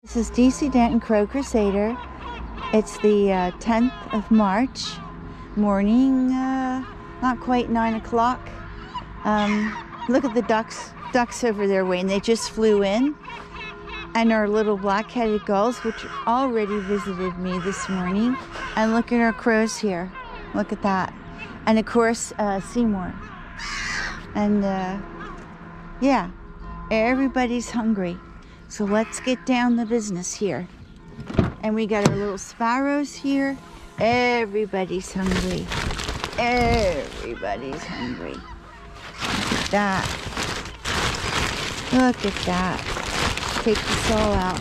This is DC Danton Crow Crusader. It's the 10th of March, morning, not quite 9 o'clock. Look at the ducks over there waiting. They just flew in. And our little black-headed gulls, which already visited me this morning. And look at our crows here. Look at that. And of course, Seymour. And yeah, everybody's hungry. So let's get down to business here. And we got our little sparrows here. Everybody's hungry. Everybody's hungry. Look at that. Look at that. Take this all out.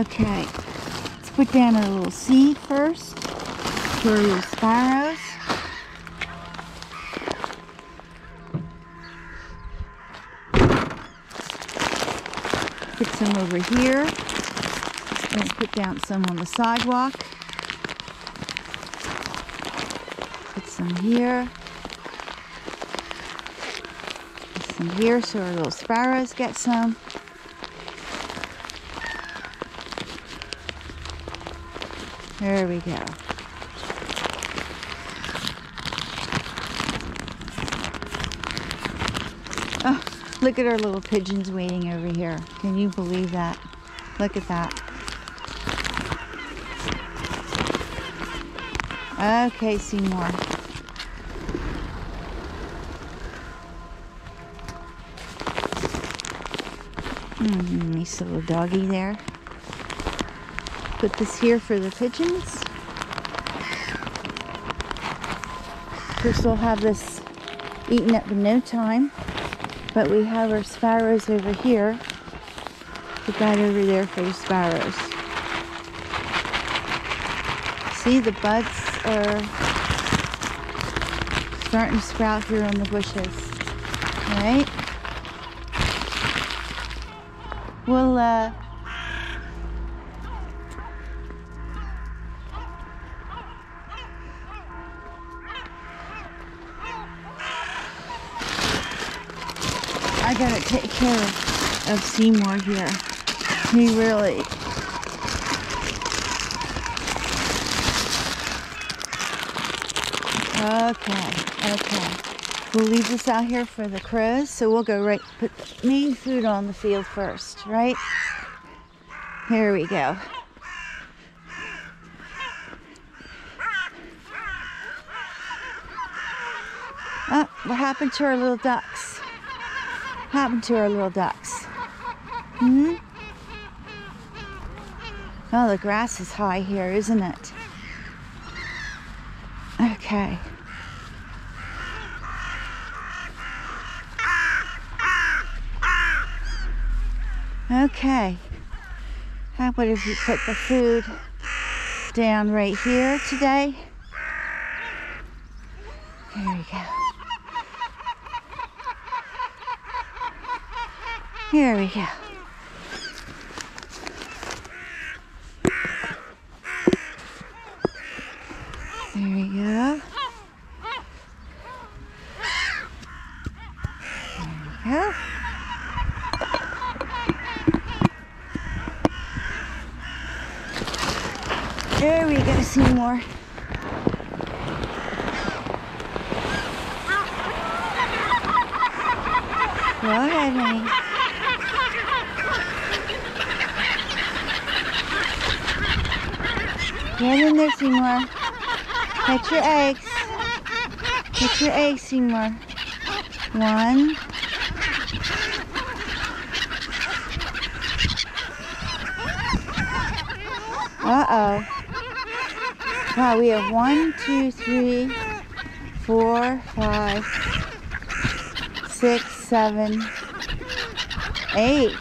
Okay. Let's put down our little seed first for our little sparrows. Put some over here, and put down some on the sidewalk. Put some here. Put some here so our little sparrows get some. There we go. Oh. Look at our little pigeons waiting over here. Can you believe that? Look at that. Okay, Seymour. Nice little doggy there. Put this here for the pigeons. Of course, we'll have this eaten up in no time. But we have our sparrows over here. Put that over there for the sparrows. See, the buds are starting to sprout here on the bushes. Alright? We'll, I gotta take care of Seymour here. He really... Okay. We'll leave this out here for the crows, so we'll go put main food on the field first, right? Here we go. Oh, what happened to our little ducks? Happened to our little ducks? Oh, the grass is high here, isn't it? Okay. Okay. How about if we put the food down right here today? There we go. Here we go. There we go. There we go. There we go, Seymour. Go ahead, honey. Get in there, Seymour. Catch your eggs. Catch your eggs, Seymour. 1. Uh-oh. Wow, we have 1, 2, 3, 4, 5, 6, 7, 8.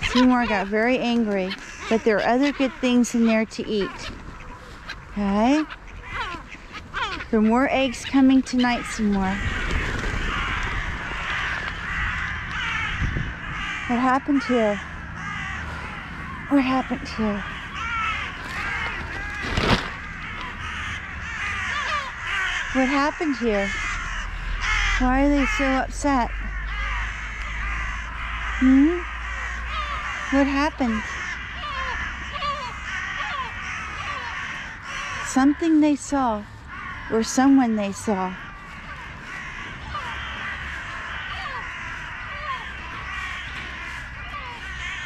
Seymour got very angry. But there are other good things in there to eat. Okay? There are more eggs coming tonight, Seymour. What happened here? What happened here? What happened here? Why are they so upset? Hmm? What happened? Something they saw, or someone they saw.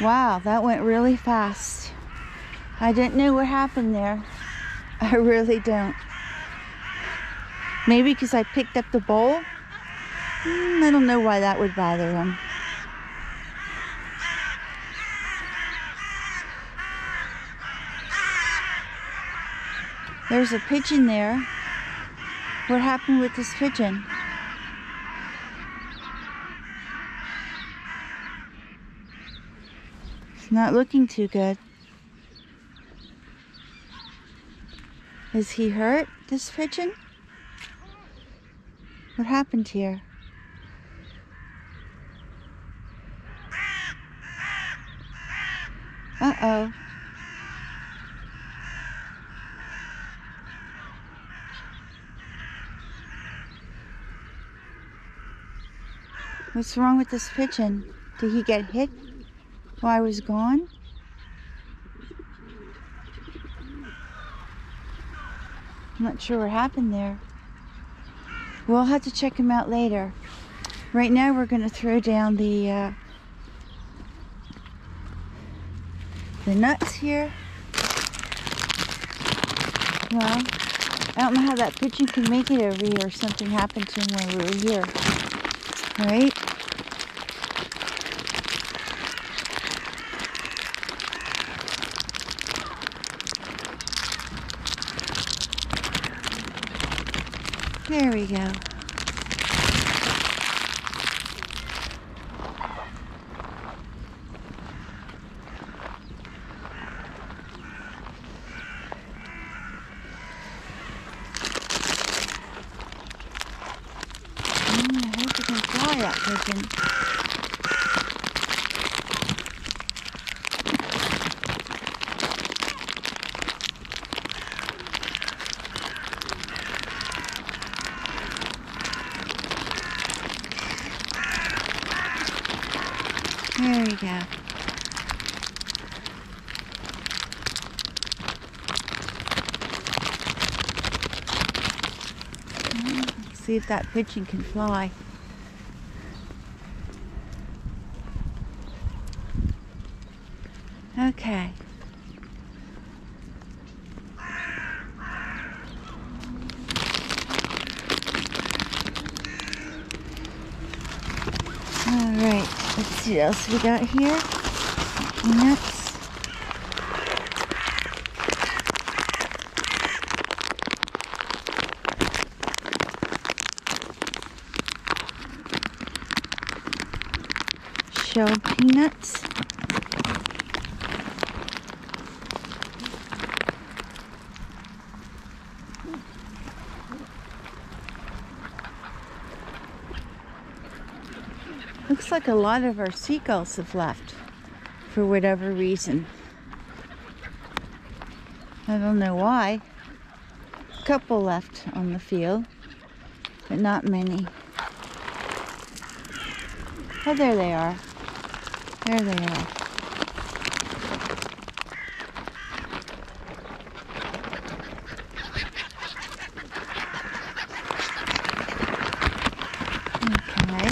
Wow, that went really fast. I didn't know what happened there. I really don't. Maybe because I picked up the bowl? I don't know why that would bother them. There's a pigeon there. What happened with this pigeon? It's not looking too good. Is he hurt, this pigeon? What happened here? Uh-oh. What's wrong with this pigeon? Did he get hit while I was gone? I'm not sure what happened there. We'll have to check him out later. Right now we're going to throw down the nuts here. Well, I don't know how that pigeon can make it over here. Something happened to him when we were here. Right? There we go. I hope you can fly that pigeon. There we go. Let's see if that pigeon can fly. Okay. Alright, let's see what else we got here. Nuts. Shelled peanuts. Looks like a lot of our seagulls have left for whatever reason. I don't know why. A couple left on the field, but not many. Oh, there they are. There they are. Okay.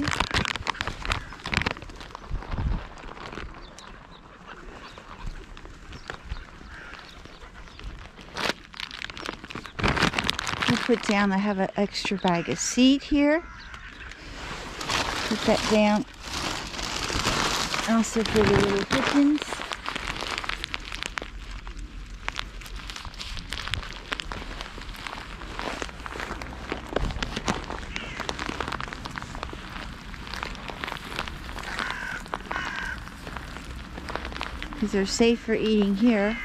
We'll put down, I have an extra bag of seed here. Put that down. Also for the little pigeons. These are safe for eating here.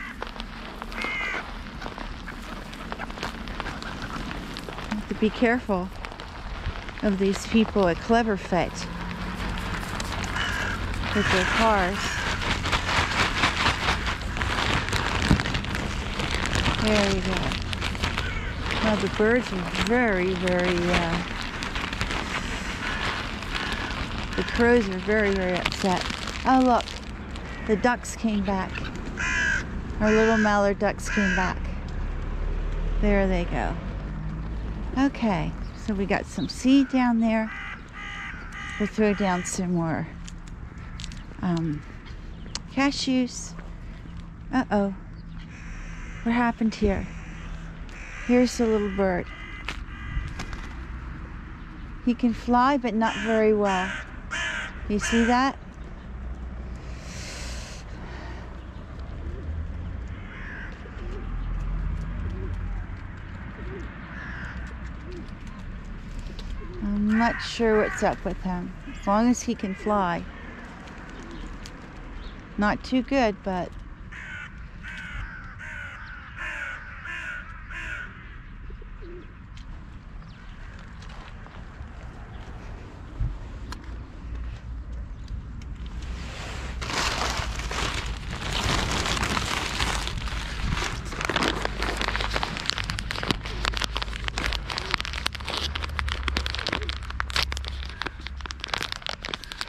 Have to be careful of these people at Cleverfet with their cars. There we go. Now the birds are very, the crows are very, very upset. Oh, look. The ducks came back. Our little mallard ducks came back. There they go. Okay, so we got some seed down there. We'll throw down some more cashews. Uh-oh. What happened here? Here's the little bird. He can fly, but not very well. You see that? I'm not sure what's up with him. As long as he can fly. Not too good, but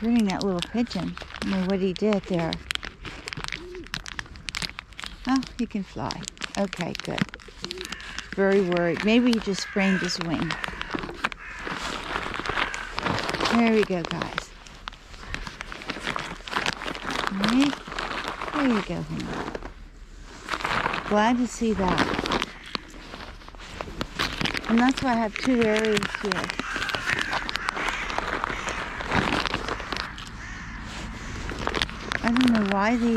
hurting that little pigeon. I don't know what he did there. Oh, he can fly. Okay, good. Very worried. Maybe he just sprained his wing. There we go, guys. Right. There you go, honey. Glad to see that. And that's why I have two areas here. I don't know why the